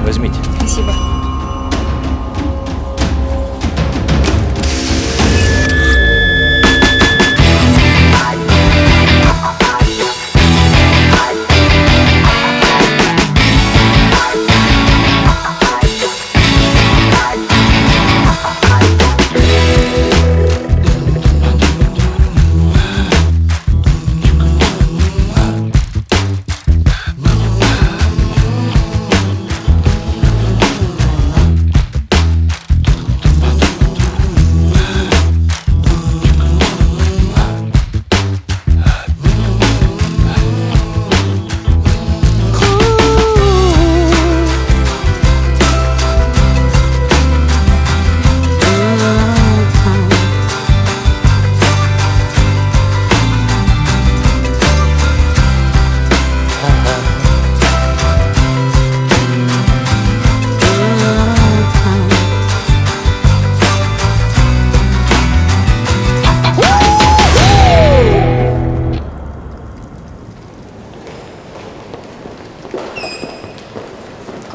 Возьмите. Спасибо.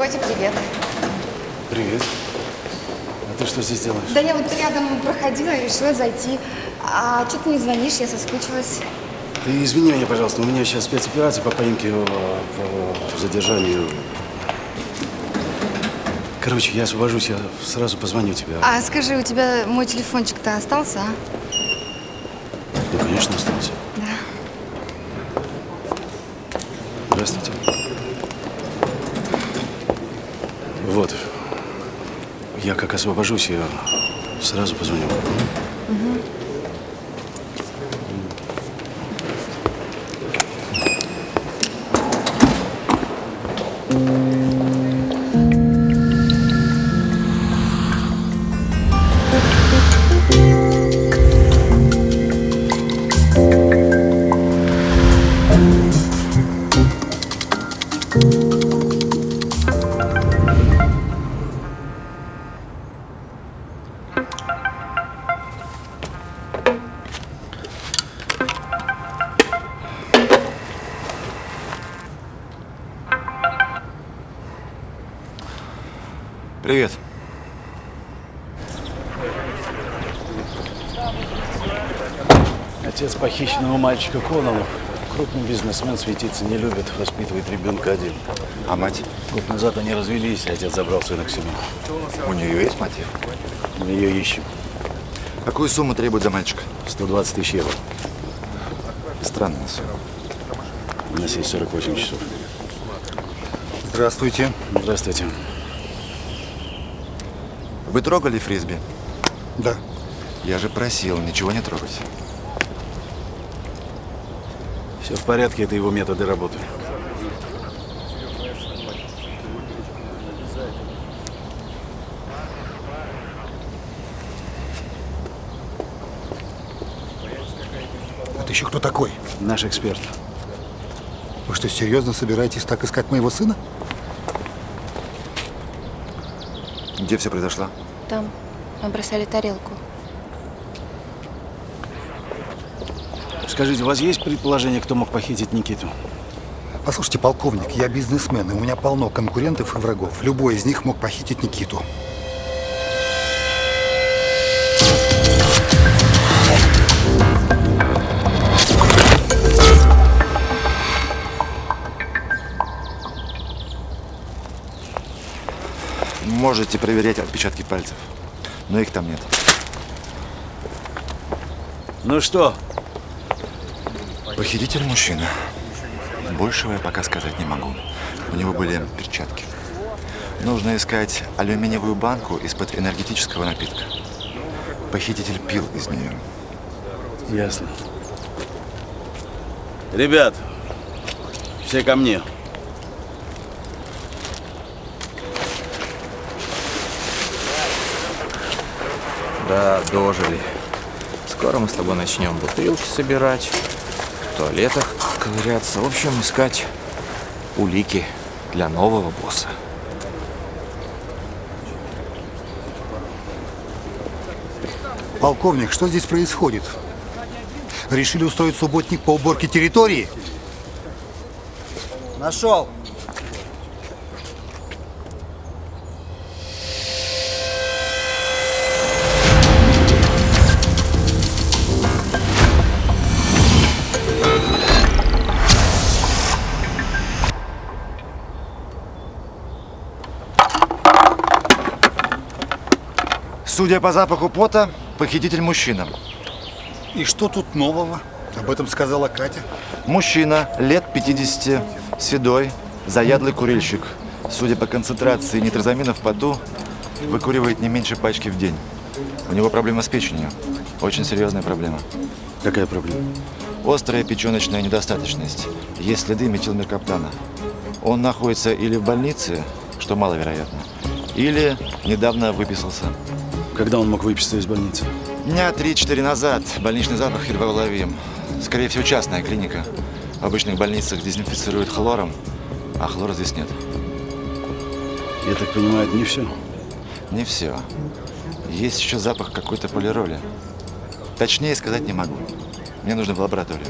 Котя, привет. Привет. А ты что здесь делаешь? Да я вот рядом проходила и решила зайти. А что ты не звонишь? Я соскучилась. Ты извини меня, пожалуйста, у меня сейчас спецоперация по поимке, по задержанию. Короче, я освобожусь, я сразу позвоню тебе. А скажи, у тебя мой телефончик-то остался, а? Ну, конечно, остался. Да. Здравствуйте. Вот. Я как освобожусь, я сразу позвоню. Привет. Отец похищенного мальчика Коннеллов. Крупный бизнесмен, светиться не любит, воспитывает ребенка один. А мать? Год назад они развелись, и отец забрал сына к себе. У нее есть мотив? Мы ее ищем. Какую сумму требует за мальчика? 120 тысяч евро. Странная сумма. У нас есть 48 часов. Здравствуйте. Здравствуйте. Вы трогали фрисби? Да. Я же просил ничего не трогать. Все в порядке, это его методы работы. Это еще кто такой? Наш эксперт. Вы что, серьезно собираетесь так искать моего сына? Где все произошло? Там мы бросали тарелку. Скажите, у вас есть предположение, кто мог похитить Никиту? Послушайте, полковник, я бизнесмен, и у меня полно конкурентов и врагов. Любой из них мог похитить Никиту. Можете проверять отпечатки пальцев, но их там нет. Ну что? Похититель мужчина. Большего я пока сказать не могу. У него были перчатки. Нужно искать алюминиевую банку из-под энергетического напитка. Похититель пил из нее. Ясно. Ребят, все ко мне. Да, дожили. Скоро мы с тобой начнем бутылки собирать, в туалетах ковыряться. В общем, искать улики для нового босса. Полковник, что здесь происходит? Решили устроить субботник по уборке территории? Нашел. Судя по запаху пота, похититель мужчина. И что тут нового? Об этом сказала Катя. Мужчина, лет 50, седой, заядлый курильщик. Судя по концентрации нитрозамина в поту, выкуривает не меньше пачки в день. У него проблема с печенью. Очень серьезная проблема. Какая проблема? Острая печеночная недостаточность. Есть следы метилмеркаптана. Он находится или в больнице, что маловероятно, или недавно выписался. Когда он мог выписаться из больницы? Дня 3-4 назад. Больничный запах едва уловим. Скорее всего, частная клиника. В обычных больницах дезинфицируют хлором, а хлора здесь нет. Я так понимаю, это не все. Не все. Есть еще запах какой-то полироли. Точнее сказать не могу. Мне нужно в лабораторию.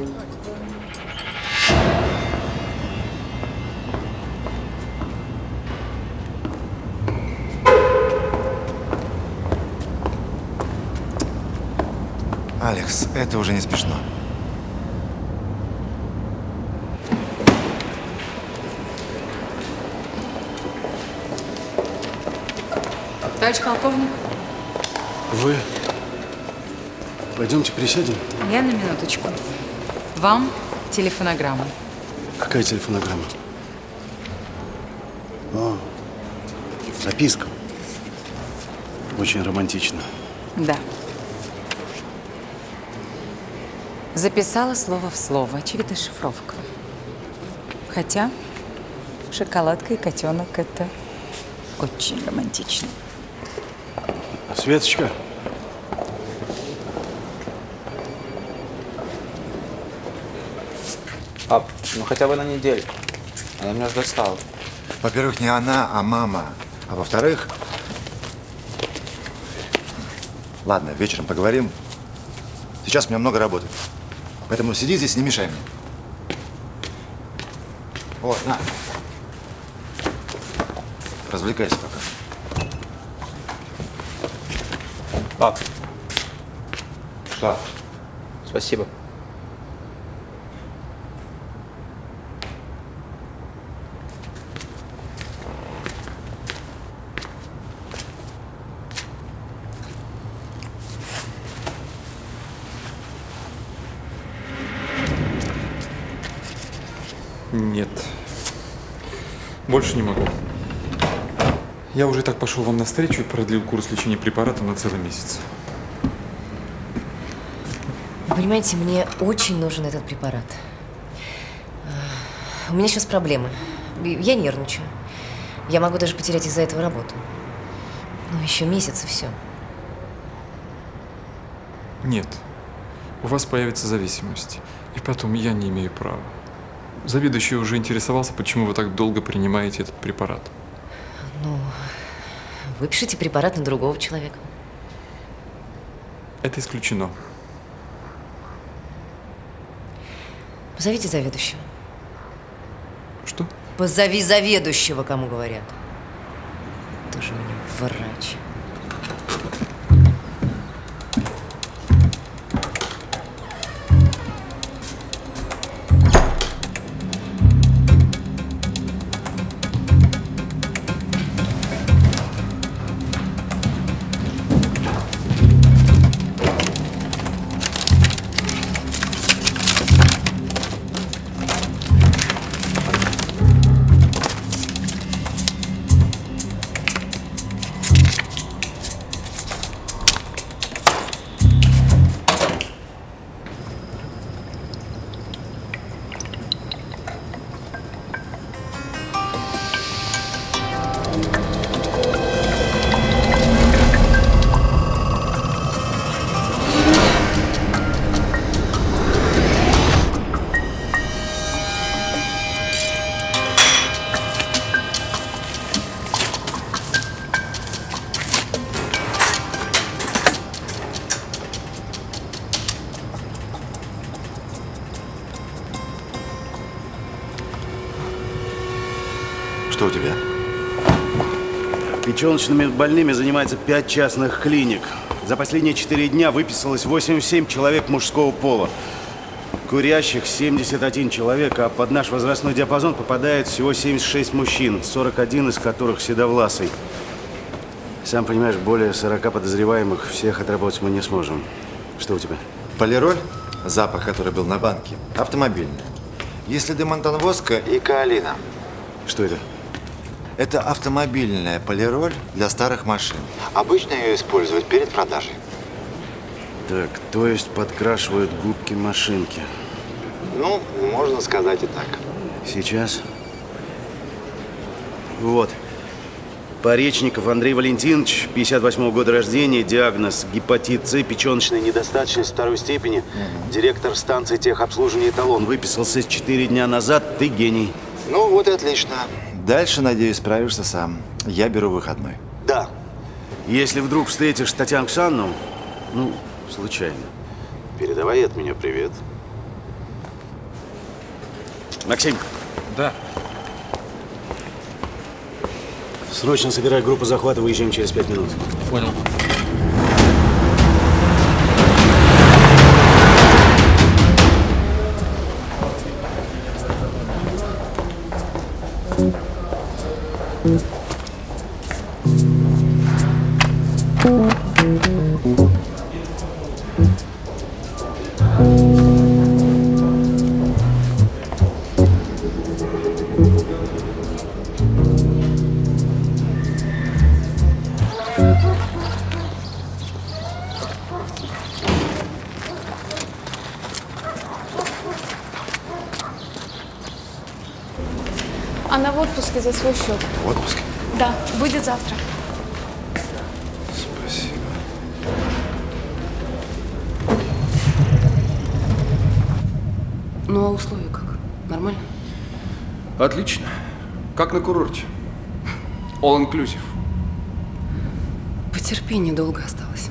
Алекс, это уже не смешно. Товарищ полковник, Вы? Пойдемте присядем. я на минуточку. Вам телефонограмма. Какая телефонограмма? О, записка. Очень романтично. Да. Записала слово в слово. Очевидно, шифровка. Хотя шоколадка и котенок – это очень романтично. Светочка, Пап, ну хотя бы на неделю. Она меня уже достала. Во-первых, не она, а мама. А во-вторых... Ладно, вечером поговорим. Сейчас у меня много работы. Поэтому сиди здесь, не мешай мне. Вот, на. Развлекайся пока. Пап. Что? Спасибо. Нет. Больше не могу. Я уже так пошел вам навстречу и продлил курс лечения препаратом на целый месяц. Вы понимаете, мне очень нужен этот препарат. У меня сейчас проблемы. Я нервничаю. Я могу даже потерять из-за этого работу. Ну, еще месяц и все. Нет. У вас появится зависимость. И потом я не имею права. Заведующий уже интересовался, почему вы так долго принимаете этот препарат. Ну, выпишите препарат на другого человека. Это исключено. Позовите заведующего. Что? Позови заведующего, кому говорят. Тоже мне врач. Что у тебя? Печеночными больными занимается 5 частных клиник. За последние 4 дня выписалось 87 человек мужского пола. Курящих 71 человек, а под наш возрастной диапазон попадает всего 76 мужчин, 41 из которых седовласый. Сам понимаешь, более 40 подозреваемых, всех отработать мы не сможем. Что у тебя? Полироль, запах, который был на банке, автомобильный. Есть следы монтанвоска и каолина. Что это? Это автомобильная полироль для старых машин. Обычно ее используют перед продажей. Так, то есть подкрашивают губки машинки. Ну, можно сказать и так. Сейчас. Вот. Поречников Андрей Валентинович, 58-го года рождения, диагноз гепатит С, печеночная недостаточность второй степени, директор станции техобслуживания «Эталон». Выписался 4 дня назад, ты гений. Ну, вот и отлично. Дальше, надеюсь, справишься сам. Я беру выходной. Да. Если вдруг встретишь Татьяну Оксановну, ну, случайно, передавай от меня привет. Максим. Да. Срочно собирай группу захвата, выезжаем через 5 минут. Понял. Она в отпуске за свой счет. В отпуск? Да, будет завтра. Спасибо. Ну, а условия как? Нормально? Отлично. Как на курорте. All inclusive. Потерпи, недолго осталось.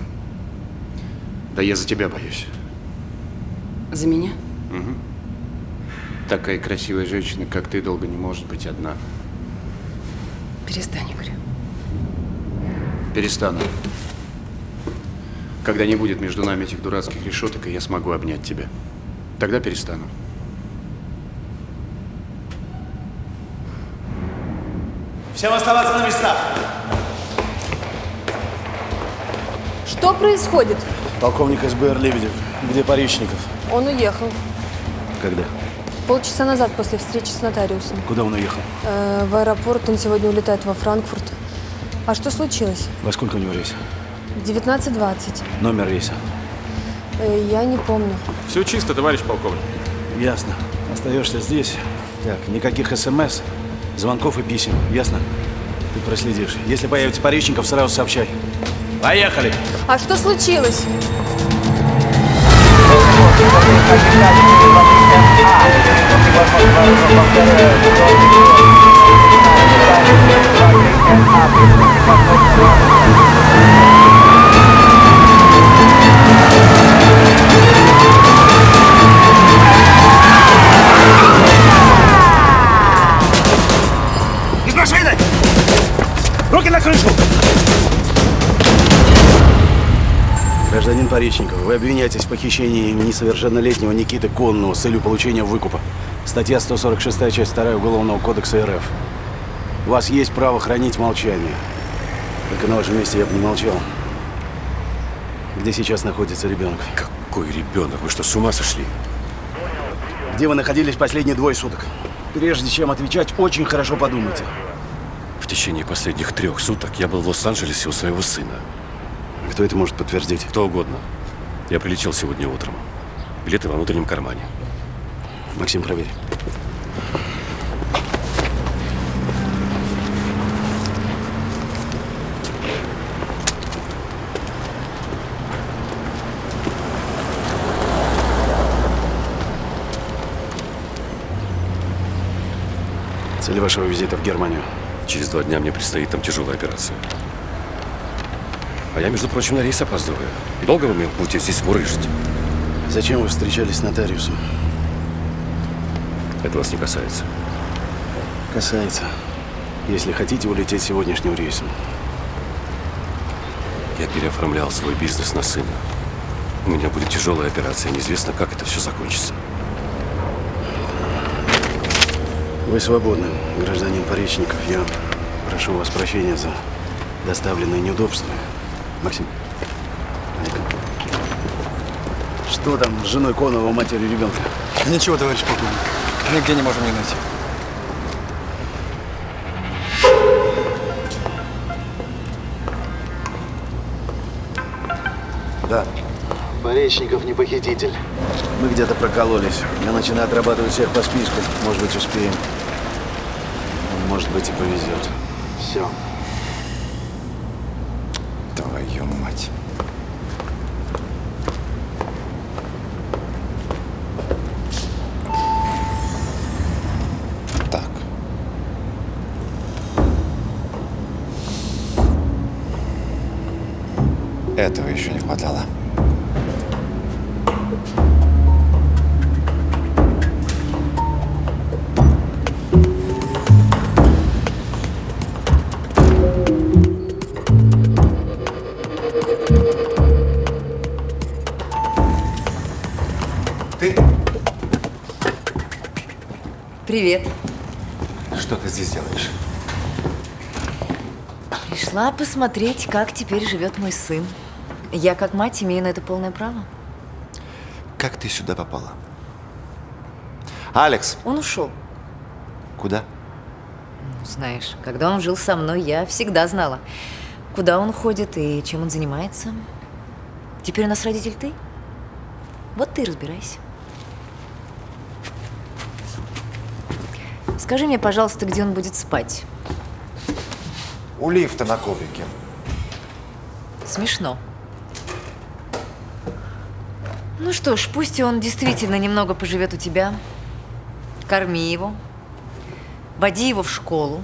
Да я за тебя боюсь. За меня? Такая красивая женщина, как ты, долго не может быть одна. Перестань, Игорь. Перестану. Когда не будет между нами этих дурацких решеток, и я смогу обнять тебя. Тогда перестану. Всем оставаться на местах. Что происходит? Полковник СБР Лебедев. Где Поречников? Он уехал. Когда? Полчаса назад после встречи с нотариусом. Куда он уехал? В аэропорт. Он сегодня улетает во Франкфурт. А что случилось? Во сколько у него рейс? В 19:20. Номер рейса? Я не помню. Все чисто, товарищ полковник. Ясно. Остаешься здесь. Так, никаких СМС, звонков и писем. Ясно? Ты проследишь. Если появится Поречников, сразу сообщай. Поехали! А что случилось? Из машины! Руки на крышу! Гражданин Поречников, вы обвиняетесь в похищении несовершеннолетнего Никиты Конного с целью получения выкупа. Статья 146, часть 2 Уголовного кодекса РФ. У вас есть право хранить молчание. Только на вашем месте я бы не молчал. Где сейчас находится ребенок? Какой ребенок? Вы что, с ума сошли? Где вы находились последние 2 суток? Прежде чем отвечать, очень хорошо подумайте. В течение последних 3 суток я был в Лос-Анджелесе у своего сына. Кто это может подтвердить? Кто угодно. Я прилетел сегодня утром. Билеты во внутреннем кармане. Максим, проверь. Цель вашего визита в Германию? Через 2 дня мне предстоит там тяжелая операция. А я, между прочим, на рейс опаздываю. Долго вы мне будете здесь мурыжить? Зачем вы встречались с нотариусом? Это вас не касается. Касается. Если хотите улететь сегодняшним рейсом. Я переоформлял свой бизнес на сына. У меня будет тяжелая операция. Неизвестно, как это все закончится. Вы свободны, гражданин Поречников. Я прошу вас прощения за доставленные неудобства. Максим, Олег, что там с женой Конова, матерью ребенка? Ничего, товарищ полковник. Нигде не можем ее найти. Да. Поречников не похититель. Мы где-то прокололись. Я начинаю отрабатывать всех по списку. Может быть, успеем. Может быть, и повезет. Все. Твою мать. Так. Этого еще не хватало. Ты? Привет. Что ты здесь делаешь? Пришла посмотреть, как теперь живет мой сын. Я, как мать, имею на это полное право. Как ты сюда попала? Алекс! Он ушел. Куда? Ну, знаешь, когда он жил со мной, я всегда знала, куда он ходит и чем он занимается. Теперь у нас родитель ты. Вот ты и разбирайся. Скажи мне, пожалуйста, где он будет спать? У лифта на коврике. Смешно. Ну что ж, пусть он действительно немного поживет у тебя. Корми его. Води его в школу.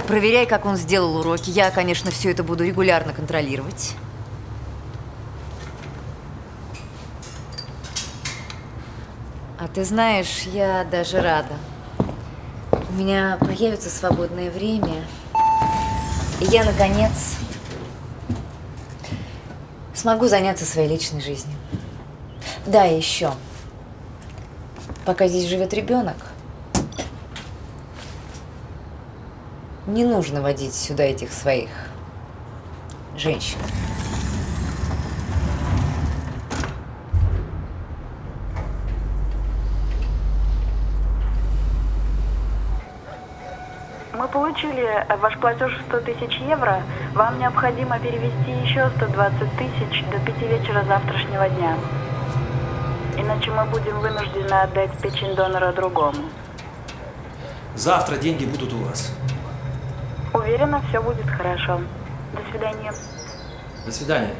Проверяй, как он сделал уроки. Я, конечно, все это буду регулярно контролировать. А ты знаешь, я даже рада. У меня появится свободное время. И я, наконец, смогу заняться своей личной жизнью. Да, и еще. Пока здесь живет ребенок, не нужно водить сюда этих своих женщин. Мы получили ваш платеж в 100 тысяч евро. Вам необходимо перевести еще 120 тысяч до 5 вечера завтрашнего дня. Иначе мы будем вынуждены отдать печень донора другому. Завтра деньги будут у вас. Уверена, все будет хорошо. До свидания. До свидания.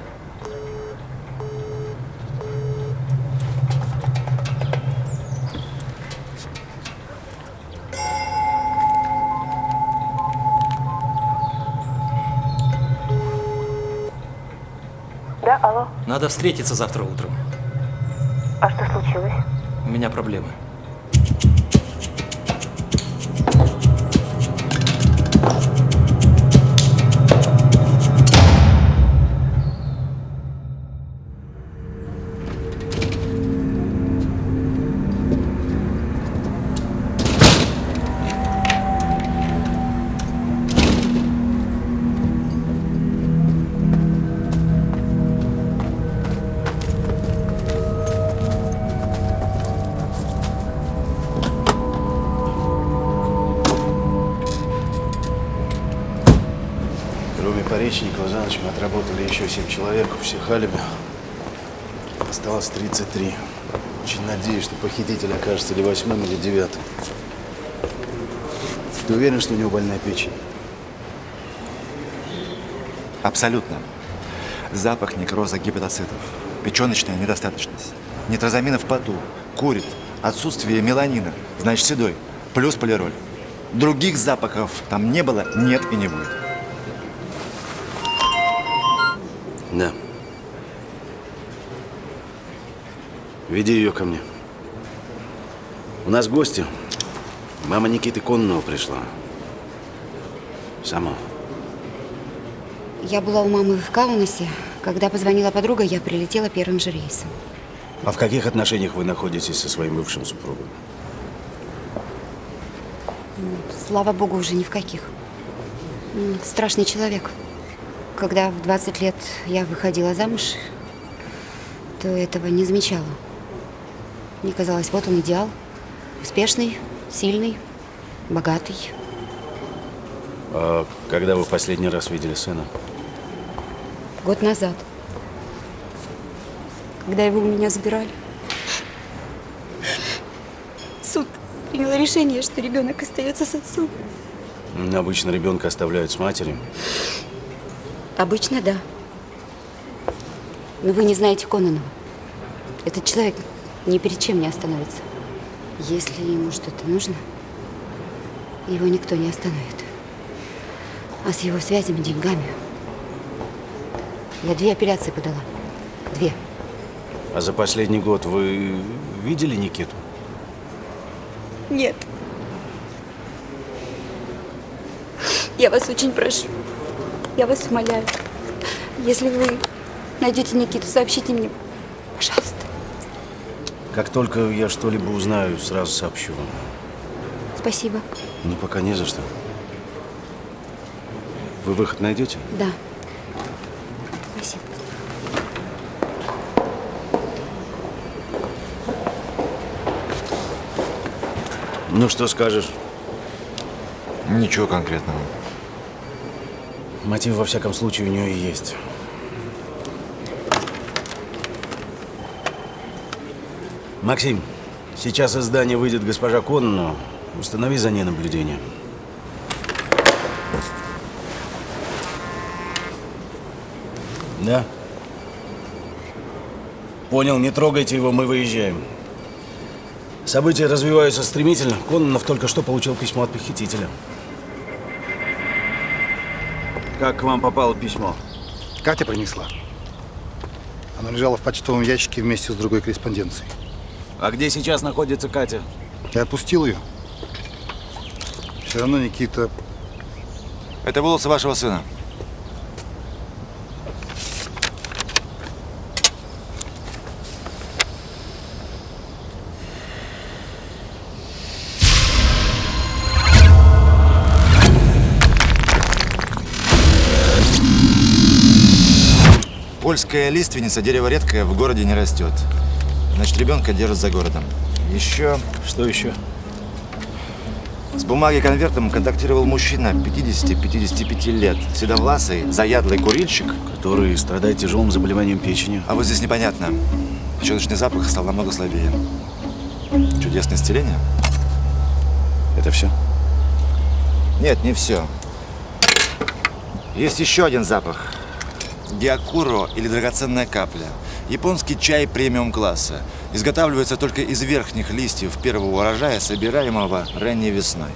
Да, алло. Надо встретиться завтра утром. А что случилось? У меня проблемы. Поречникова за ночь мы отработали еще 7 человек, у всех алиби. Осталось 33. Очень надеюсь, что похититель окажется или 8-м, или 9-м. Ты уверен, что у него больная печень? Абсолютно. Запах некроза гепатоцитов, печеночная недостаточность, нитрозамина в поту, курит, отсутствие меланина, значит седой, плюс полироль. Других запахов там не было, нет и не будет. Да. Веди ее ко мне. У нас гости. Мама Никиты Конного пришла. Сама. Я была у мамы в Каунасе. Когда позвонила подруга, я прилетела первым же рейсом. А в каких отношениях вы находитесь со своим бывшим супругом? Слава богу, уже ни в каких. Страшный человек. Когда в 20 лет я выходила замуж, то этого не замечала. Мне казалось, вот он идеал. Успешный, сильный, богатый. А когда вы в последний раз видели сына? Год назад. Когда его у меня забирали. Суд принял решение, что ребенок остается с отцом. Обычно ребенка оставляют с матерью. Обычно, да. Но вы не знаете Кононова. Этот человек ни перед чем не остановится. Если ему что-то нужно, его никто не остановит. А с его связями, деньгами. Я 2 апелляции подала. 2. А за последний год вы видели Никиту? Нет. Я вас очень прошу. Я вас умоляю. Если вы найдете Никиту, сообщите мне. Пожалуйста. Как только я что-либо узнаю, сразу сообщу вам. Спасибо. Ну, пока не за что. Вы выход найдете? Да. Спасибо. Ну, что скажешь? Ничего конкретного. Мотив, во всяком случае, у нее и есть. Максим, сейчас из здания выйдет госпожа Кононова. Установи за ней наблюдение. Да. Понял, не трогайте его, мы выезжаем. События развиваются стремительно. Кононов только что получил письмо от похитителя. Как к вам попало письмо? Катя принесла. Оно лежало в почтовом ящике вместе с другой корреспонденцией. А где сейчас находится Катя? Я отпустил ее. Все равно Никита... Это волосы вашего сына. Польская лиственница, дерево редкое, в городе не растет. Значит, ребенка держат за городом. Еще… Что еще? С бумаги конвертом контактировал мужчина 50-55 лет. Седовласый, заядлый курильщик. Который страдает тяжелым заболеванием печени. А вот здесь непонятно. Печеночный запах стал намного слабее. Чудесное исцеление? Это все? Нет, не все. Есть еще один запах. Гиакуро или драгоценная капля. Японский чай премиум-класса. Изготавливается только из верхних листьев первого урожая, собираемого ранней весной.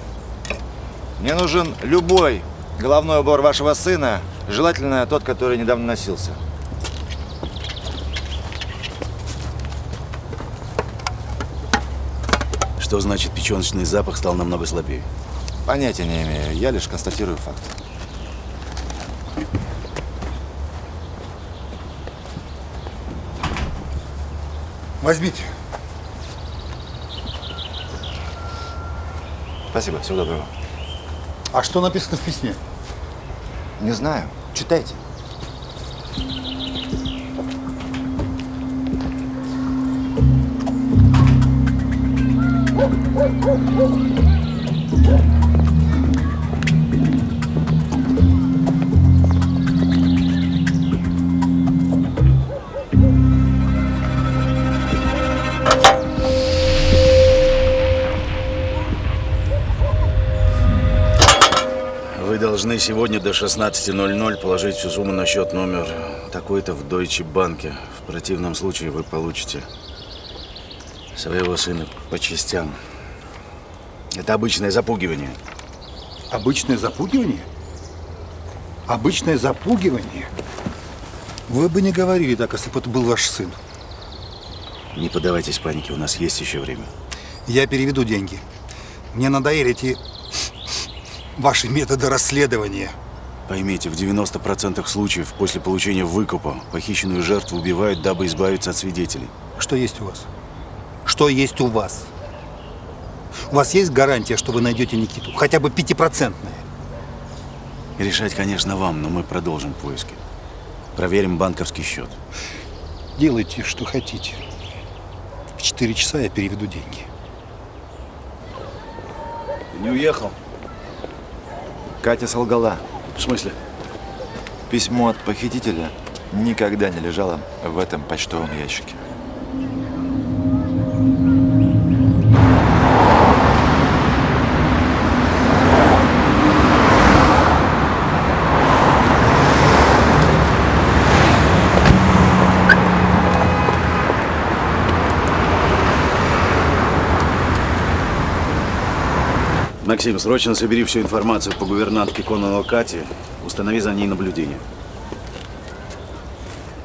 Мне нужен любой головной убор вашего сына, желательно тот, который недавно носился. Что значит печеночный запах стал намного слабее? Понятия не имею, я лишь констатирую факт. Возьмите. Спасибо, всего доброго. А что написано в письме? Не знаю. Читайте. Вы должны сегодня до 16:00 положить всю сумму на счет номер такой-то в Deutsche Bank. В противном случае вы получите своего сына по частям. Это обычное запугивание. Обычное запугивание? Обычное запугивание? Вы бы не говорили так, если бы это был ваш сын. Не поддавайтесь панике, у нас есть еще время. Я переведу деньги. Мне надоели эти ваши методы расследования. Поймите, в 90% случаев после получения выкупа похищенную жертву убивают, дабы избавиться от свидетелей. Что есть у вас? Что есть у вас? У вас есть гарантия, что вы найдете Никиту? Хотя бы 5%? Решать, конечно, вам, но мы продолжим поиски. Проверим банковский счет. Делайте, что хотите. В 4 часа я переведу деньги. Ты не уехал? Катя солгала. В смысле? Письмо от похитителя никогда не лежало в этом почтовом ящике. Максим, срочно собери всю информацию по гувернантке Кононова Кати. Установи за ней наблюдение.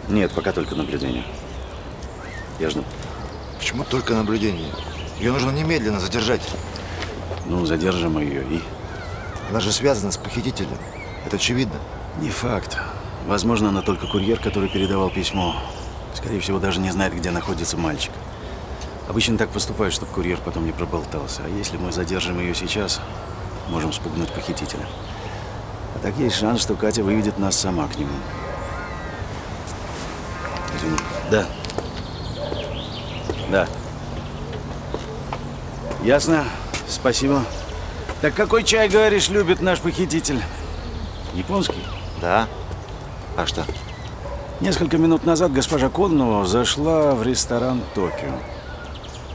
Нет, пока только наблюдение. Я жду. Почему только наблюдение? Ее нужно немедленно задержать. Ну, задержим ее и... Она же связана с похитителем. Это очевидно. Не факт. Возможно, она только курьер, который передавал письмо. Скорее всего, даже не знает, где находится мальчик. Обычно так поступают, чтобы курьер потом не проболтался. А если мы задержим ее сейчас, можем спугнуть похитителя. А так есть шанс, что Катя выведет нас сама к нему. Извини. Да. Да. Ясно. Спасибо. Так какой чай, говоришь, любит наш похититель? Японский? Да. А что? Несколько минут назад госпожа Коннова зашла в ресторан «Токио».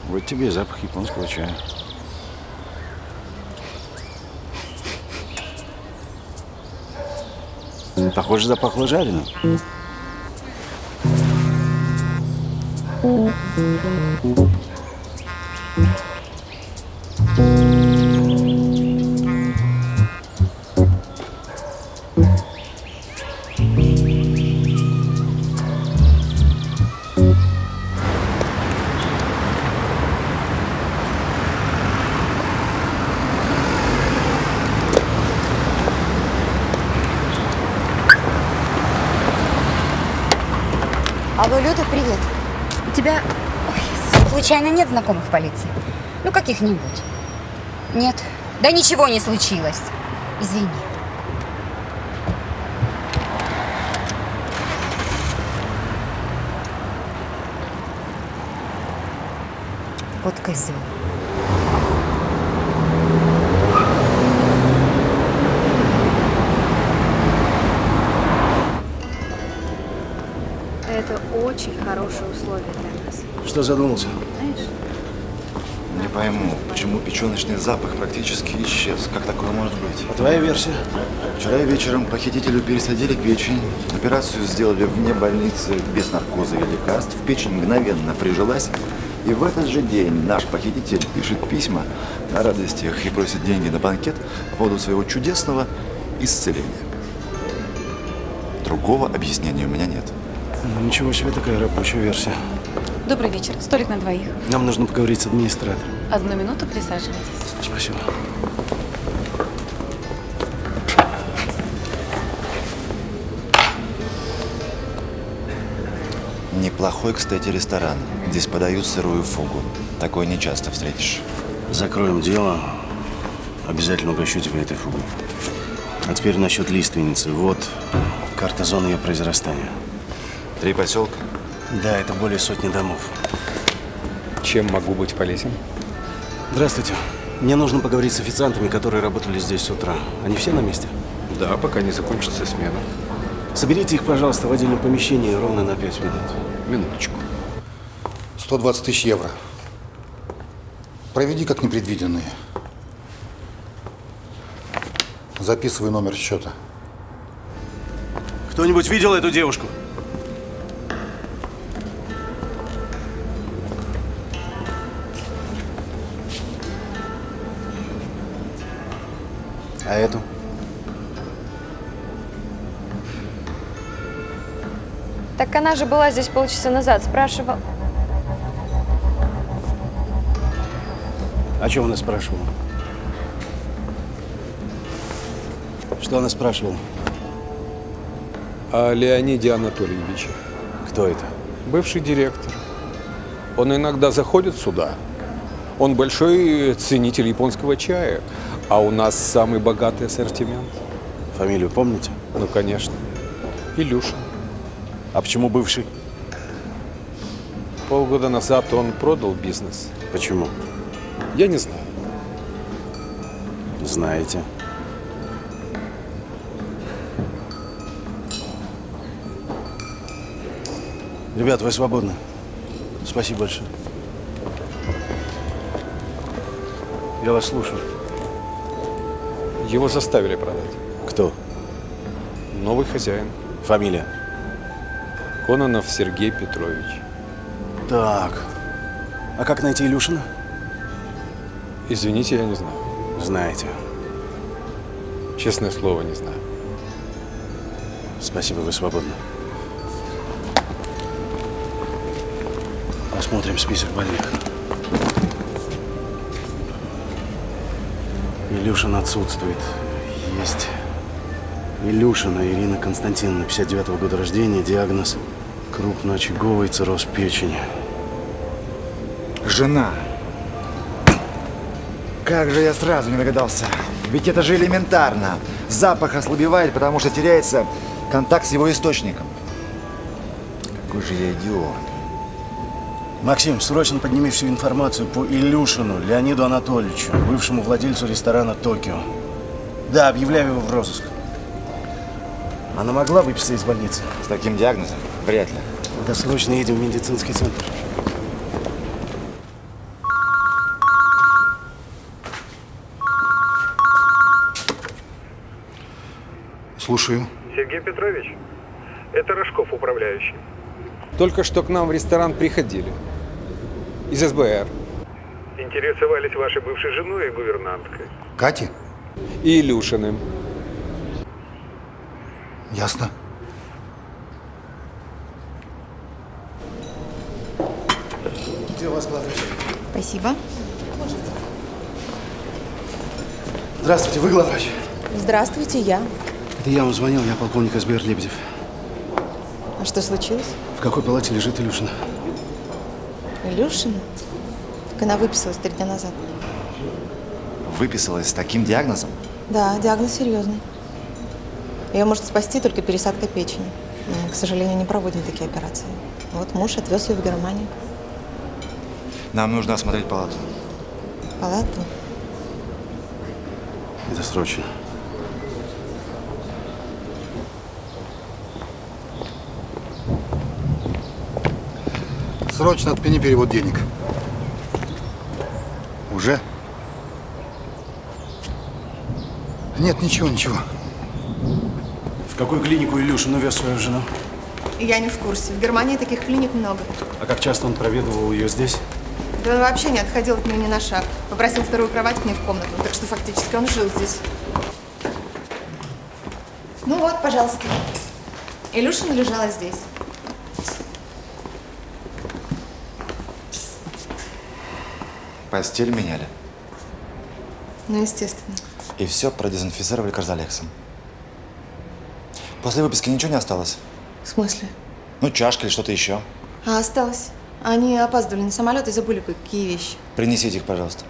Вот тебе и запах японского чая. Похоже, запахло жареным. Алло, Люда, привет. У тебя случайно нет знакомых в полиции? Ну, каких-нибудь? Нет. Да ничего не случилось. Извини. Вот козел. Это очень хорошие условия для нас. Что задумался? Знаешь? Не пойму, почему печеночный запах практически исчез. Как такое может быть? А твоя версия? Вчера вечером похитителю пересадили печень. Операцию сделали вне больницы, без наркоза и лекарств. Печень мгновенно прижилась. И в этот же день наш похититель пишет письма на радостях и просит деньги на банкет по поводу своего чудесного исцеления. Другого объяснения у меня нет. Ну, ничего себе, такая рабочая версия. Добрый вечер. Столик на двоих. Нам нужно поговорить с администратором. 1 минуту, присаживайтесь. Спасибо. Неплохой, кстати, ресторан. Здесь подают сырую фугу. Такое не часто встретишь. Закроем дело. Обязательно угощу тебя этой фугой. А теперь насчет лиственницы. Вот карта зоны ее произрастания. 3 поселка? Да, это более 100 домов. Чем могу быть полезен? Здравствуйте. Мне нужно поговорить с официантами, которые работали здесь с утра. Они все на месте? Да, пока не закончится смена. Соберите их, пожалуйста, в отдельном помещении ровно на 5 минут. Минуточку. 120 тысяч евро. Проведи как непредвиденные. Записывай номер счета. Кто-нибудь видел эту девушку? А эту? Так она же была здесь полчаса назад, спрашивал. О чем она спрашивала? Что она спрашивала? О Леониде Анатольевиче. Кто это? Бывший директор. Он иногда заходит сюда. Он большой ценитель японского чая, а у нас самый богатый ассортимент. Фамилию помните? Ну, конечно. Илюшин. А почему бывший? Полгода назад он продал бизнес. Почему? Я не знаю. Знаете. Ребят, вы свободны. Спасибо большое. Я вас слушаю. Его заставили продать. Кто? Новый хозяин. Фамилия? Кононов Сергей Петрович. Так. А как найти Илюшина? Извините, я не знаю. Знаете. Честное слово, не знаю. Спасибо, вы свободны. Посмотрим список больных. Илюшин отсутствует. Есть. Илюшина Ирина Константиновна, 59-го года рождения, диагноз крупноочаговый цирроз печени. Жена. Как же я сразу не догадался. Ведь это же элементарно. Запах ослабевает, потому что теряется контакт с его источником. Какой же я идиот. Максим, срочно подними всю информацию по Илюшину Леониду Анатольевичу, бывшему владельцу ресторана «Токио». Да, объявляю его в розыск. Она могла выписаться из больницы? С таким диагнозом? Вряд ли. Да срочно едем в медицинский центр. Слушаю. Сергей Петрович, это Рожков, управляющий. Только что к нам в ресторан приходили. Из СБР. Интересовались вашей бывшей женой и гувернанткой. Катя? И Илюшиным. Ясно. Где у вас главврач? Спасибо. Здравствуйте, вы главврач? Здравствуйте, я. Это я вам звонил, я полковник СБР Лебедев. А что случилось? В какой палате лежит Илюшина? Илюшина? Так она выписалась 3 дня назад. Выписалась с таким диагнозом? Да, диагноз серьезный. Ее может спасти только пересадка печени. Мы, к сожалению, не проводим такие операции. Вот муж отвез ее в Германию. Нам нужно осмотреть палату. Палату? Это срочно. Срочно отмени перевод денег. Уже? Нет, ничего. В какую клинику Илюшин увез свою жену? Я не в курсе. В Германии таких клиник много. А как часто он проведывал ее здесь? Да он вообще не отходил от нее ни на шаг. Попросил вторую кровать к ней в комнату. Так что фактически он жил здесь. Ну вот, пожалуйста. Илюшина лежала здесь. Постель меняли. Ну, естественно. И все продезинфицировали Карзалексом. После выписки ничего не осталось? В смысле? Ну, чашка или что-то еще. А осталось. Они опаздывали на самолет и забыли кое-какие вещи. Принесите их, пожалуйста.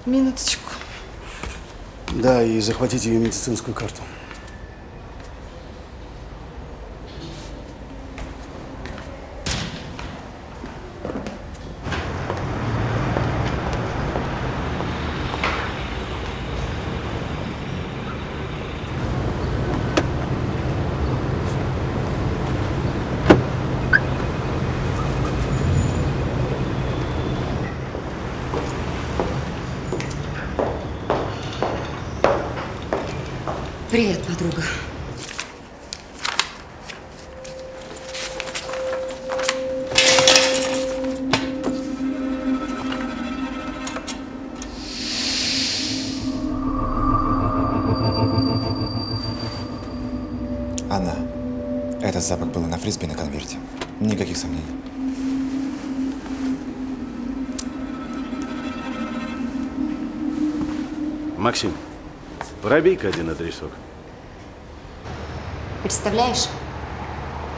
Минуточку. Да, и захватите ее медицинскую карту. Привет, подруга. Анна, этот запах был и на фрисби, и на конверте. Никаких сомнений. Максим, пробей-ка один адресок. Представляешь?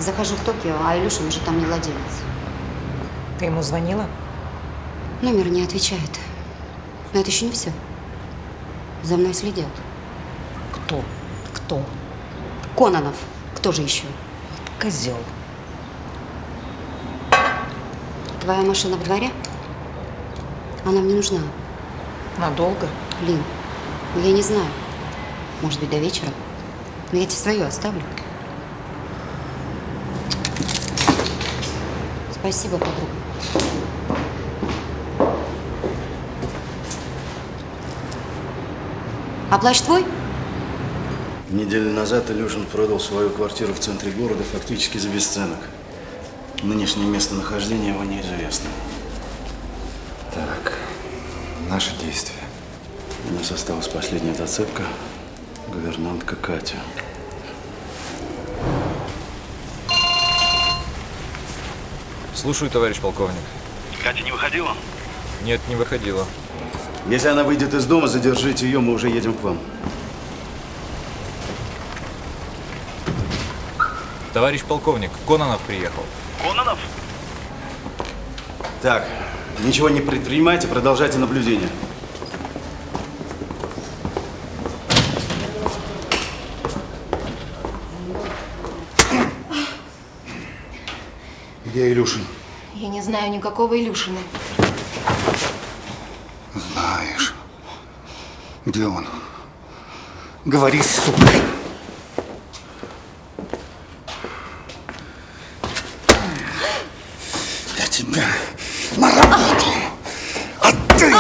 Захожу в Токио, а Илюшин уже там не владелец. Ты ему звонила? Номер не отвечает. Но это еще не все. За мной следят. Кто? Кто? Кононов. Кто же еще? Козел. Твоя машина в дворе? Она мне нужна. Надолго? Лин, я не знаю. Может быть, до вечера. Но я тебе свою оставлю. Спасибо, подруга. А плащ твой? Неделю назад Илюшин продал свою квартиру в центре города фактически за бесценок. Нынешнее местонахождение его неизвестно. Так, наши действия. У нас осталась последняя зацепка. Гувернантка Катя. Слушаю, товарищ полковник. Катя не выходила? Нет, не выходила. Если она выйдет из дома, задержите ее, мы уже едем к вам. Товарищ полковник, Кононов приехал. Кононов? Так, ничего не предпринимайте, продолжайте наблюдение. Где Илюшин? Я не знаю никакого Илюшина. Знаешь. Где он? Говори, сука. Я тебя на работу. А ты...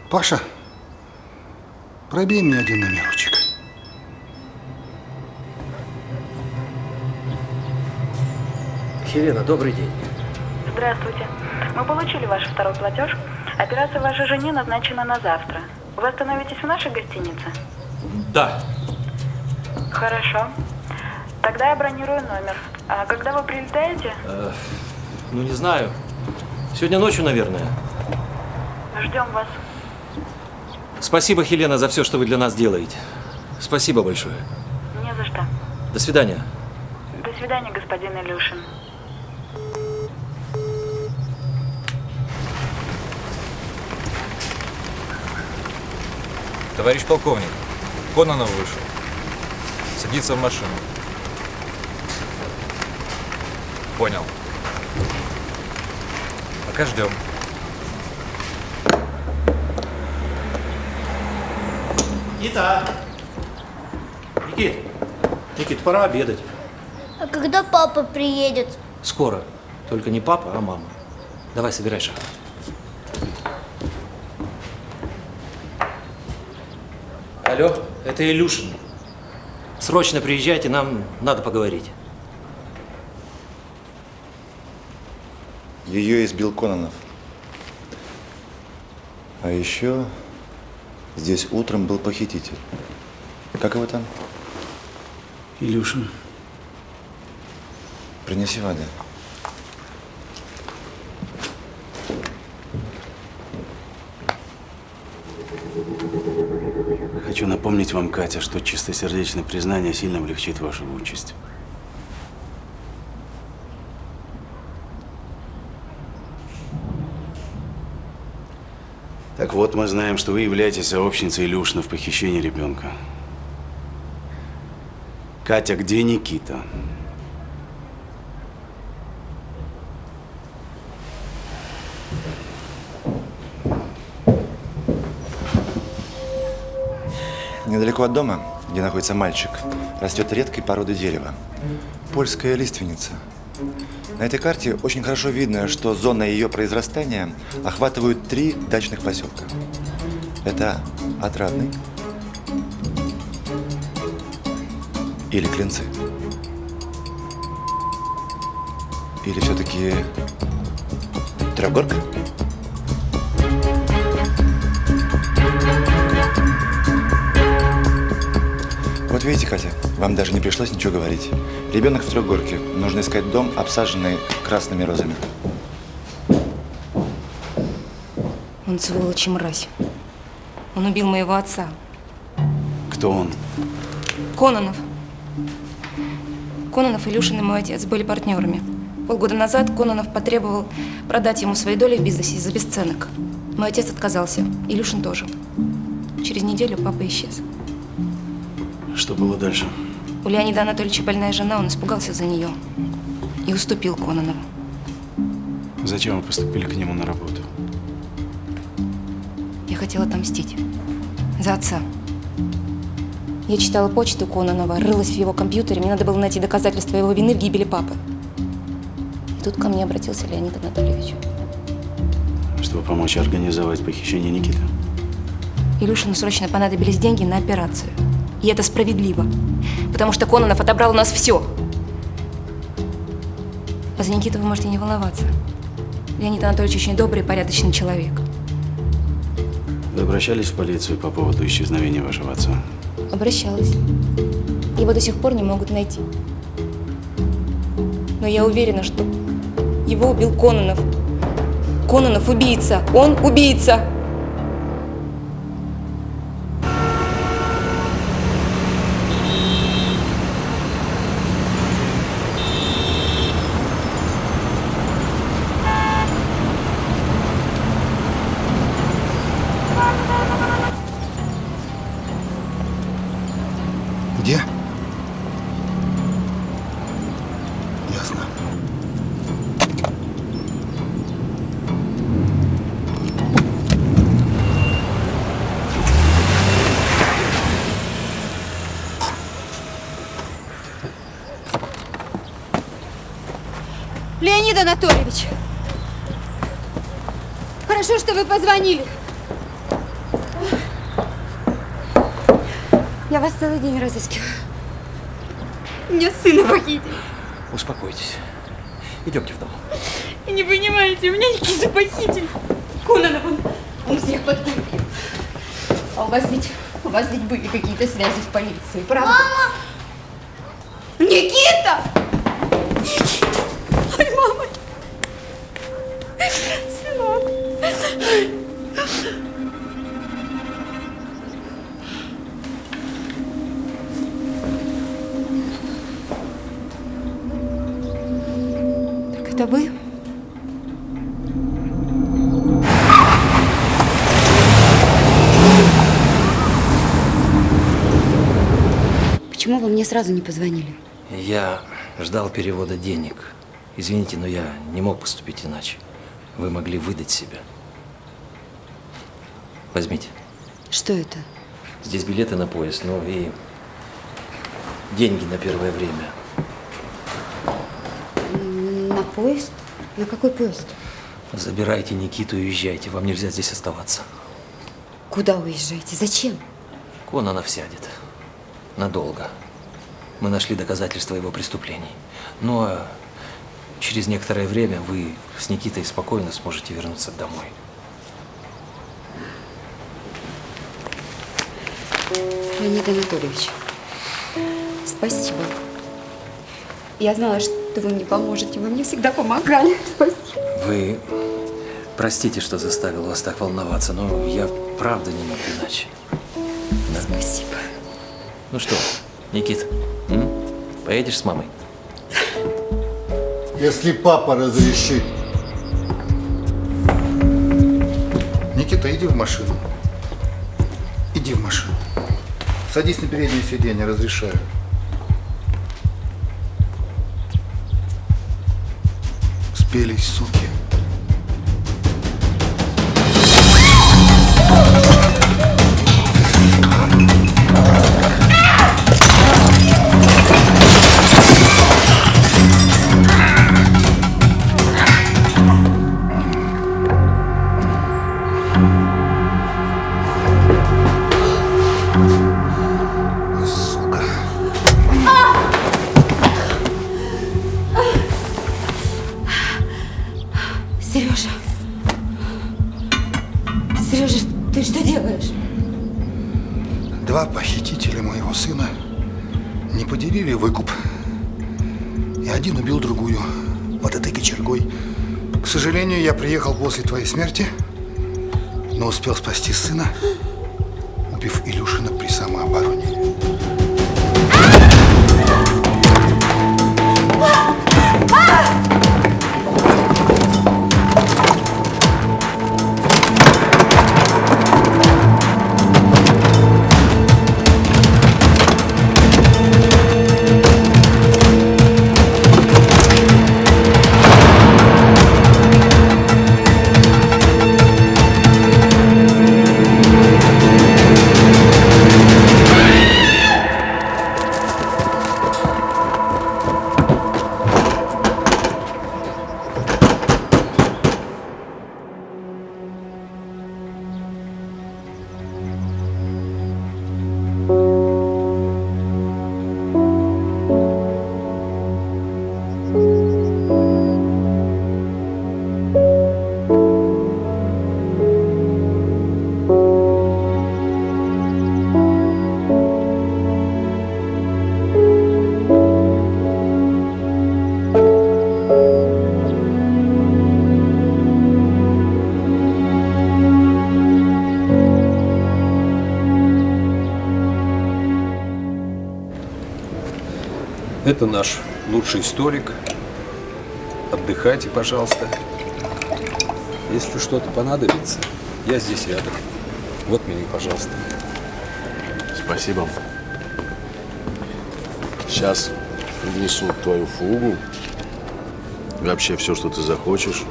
Паша, пробей мне один номерочек. Хелена, добрый день. Здравствуйте. Мы получили ваш второй платеж. Операция вашей жене назначена на завтра. Вы остановитесь в нашей гостинице? Да. Хорошо. Тогда я бронирую номер. А когда вы прилетаете? Ну, не знаю. Сегодня ночью, наверное. Ждем вас. Спасибо, Хелена, за все, что вы для нас делаете. Спасибо большое. Не за что. До свидания. До свидания, господин Илюшин. Товарищ полковник, Кононов вышел. Садится в машину. Понял. Пока ждем. Никит, пора обедать. А когда папа приедет? Скоро. Только не папа, а мама. Давай, собирай шаг. Алло, это Илюшин. Срочно приезжайте, нам надо поговорить. Ее избил Кононов. А еще здесь утром был похититель. Как его там? Илюшин. Принеси воды. Хочу напомнить вам, Катя, что чистосердечное признание сильно облегчит вашу участь. Так вот, мы знаем, что вы являетесь сообщницей Илюшина в похищении ребенка. Катя, где Никита? Недалеко от дома, где находится мальчик, растет редкой породы дерева. Польская лиственница. На этой карте очень хорошо видно, что зона ее произрастания охватывает 3 дачных поселка. Это Отрадный или Клинцы. Или все-таки Трехгорка? Вот видите, Катя, вам даже не пришлось ничего говорить. Ребенок в Трехгорке. Нужно искать дом, обсаженный красными розами. Он сволочь и мразь. Он убил моего отца. Кто он? Кононов. Кононов, Илюшин и мой отец были партнерами. Полгода назад Кононов потребовал продать ему свои доли в бизнесе за бесценок. Мой отец отказался. Илюшин тоже. Через неделю папа исчез. Что было дальше? У Леонида Анатольевича больная жена, он испугался за нее и уступил Кононову. Зачем вы поступили к нему на работу? Я хотела отомстить. За отца. Я читала почту Кононова, рылась в его компьютере, мне надо было найти доказательства его вины в гибели папы. И тут ко мне обратился Леонид Анатольевич. Чтобы помочь организовать похищение Никиты? Илюшину срочно понадобились деньги на операцию. И это справедливо. Потому что Кононов отобрал у нас все. А за Никиту вы можете не волноваться. Леонид Анатольевич очень добрый и порядочный человек. Вы обращались в полицию по поводу исчезновения вашего отца? Обращалась. Его до сих пор не могут найти. Но я уверена, что его убил Кононов. Кононов убийца. Он убийца. Где? Ясно. Леонид Анатольевич, хорошо, что вы позвонили. Я вас целый день разыскиваю. Меня сына похитили. Успокойтесь. Идемте в дом. Вы не понимаете, меня Никита похитили. Кононов, он всех подкупил. А у вас ведь были какие-то связи в полиции, правда? Мама! Никита! Ой, мама! Сынок! Так это вы? Почему вы мне сразу не позвонили? Я ждал перевода денег. Извините, но я не мог поступить иначе. Вы могли выдать себя. Возьмите. Что это? Здесь билеты на поезд, ну и деньги на первое время. На поезд? На какой поезд? Забирайте Никиту и уезжайте. Вам нельзя здесь оставаться. Куда уезжаете? Зачем? Кононов сядет. Надолго. Мы нашли доказательства его преступлений. Ну а через некоторое время вы с Никитой спокойно сможете вернуться домой. Леонид Анатольевич, спасибо. Я знала, что вы мне поможете. Вы мне всегда помогали. Спасибо. Вы простите, что заставил вас так волноваться, но я правда не мог иначе. Да? Спасибо. Ну что, Никит, поедешь с мамой? Если папа разрешит. Никита, иди в машину. Иди в машину. Садись на переднее сиденье, разрешаю. Спелись, суки. Сережа. Сережа, ты что делаешь? Два похитителя моего сына не поделили выкуп. И один убил другую вот этой кочергой. К сожалению, я приехал после твоей смерти, но успел спасти сына, убив Илюшина при самообороне. Это наш лучший столик. Отдыхайте, пожалуйста. Если что-то понадобится, я здесь рядом. Вот меню, пожалуйста. Спасибо. Сейчас принесут твою фугу. И вообще все, что ты захочешь,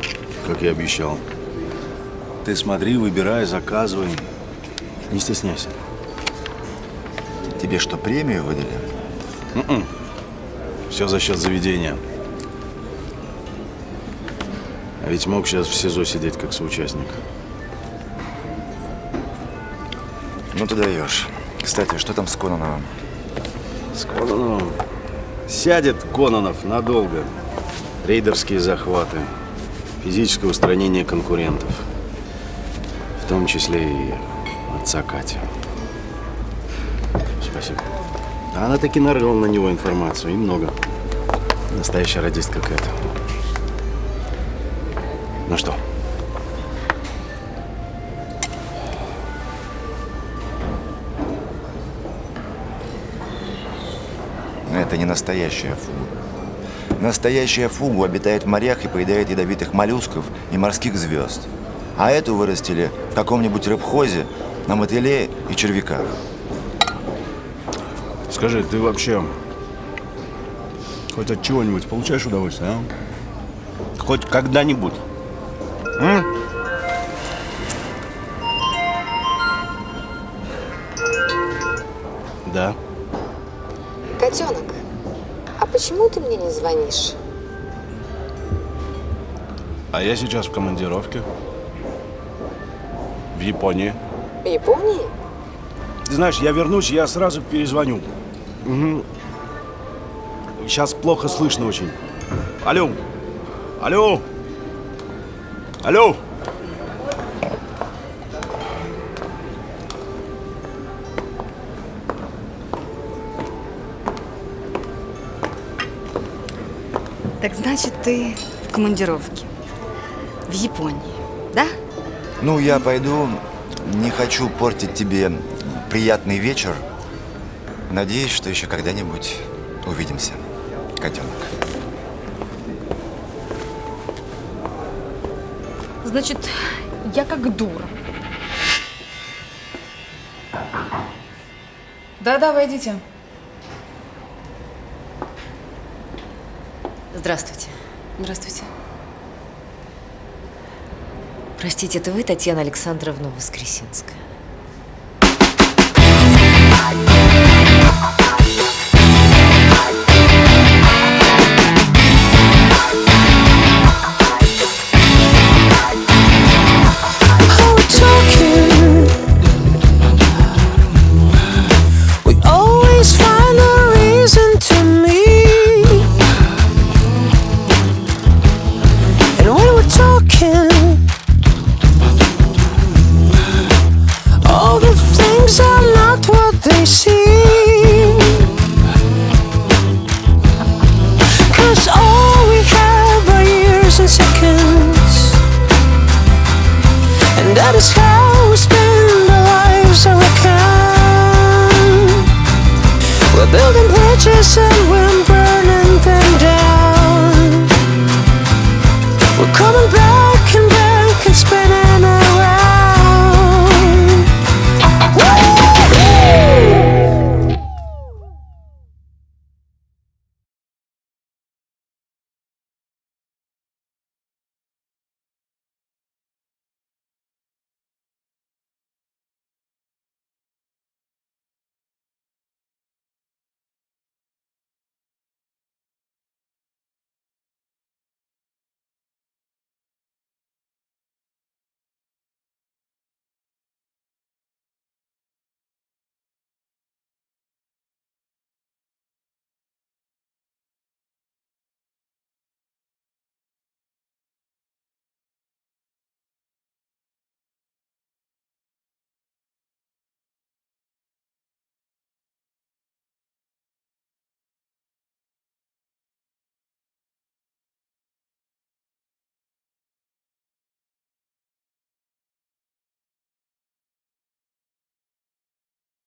как и обещал. Ты смотри, выбирай, заказывай. Не стесняйся. Тебе что, премию выдали? Все за счет заведения. А ведь мог сейчас в СИЗО сидеть как соучастник. Ну ты даешь. Кстати, что там с Кононовым? С Кононовым? Сядет Кононов надолго. Рейдерские захваты. Физическое устранение конкурентов. В том числе и отца Кати. Спасибо. А она таки нарыла на него информацию. И много. Настоящая радистка какая-то. Ну что? Это не настоящая фуга. Настоящая фуга обитает в морях и поедает ядовитых моллюсков и морских звезд. А эту вырастили в каком-нибудь рыбхозе на мотыле и червяках. Скажи, ты вообще хоть от чего-нибудь получаешь удовольствие, а? Хоть когда-нибудь? Да. Котенок, а почему ты мне не звонишь? А я сейчас в командировке. В Японии. В Японии? Ты знаешь, я вернусь, я сразу перезвоню. Угу. Сейчас плохо слышно очень. Алло. Алло. Алло. Так значит, ты в командировке. В Японии, да? Ну, я пойду. Не хочу портить тебе приятный вечер. Надеюсь, что еще когда-нибудь увидимся, котенок. Значит, я как дура. Да-да, войдите. Здравствуйте. Здравствуйте. Простите, это вы, Татьяна Александровна Воскресенская? All the things are not what they seem.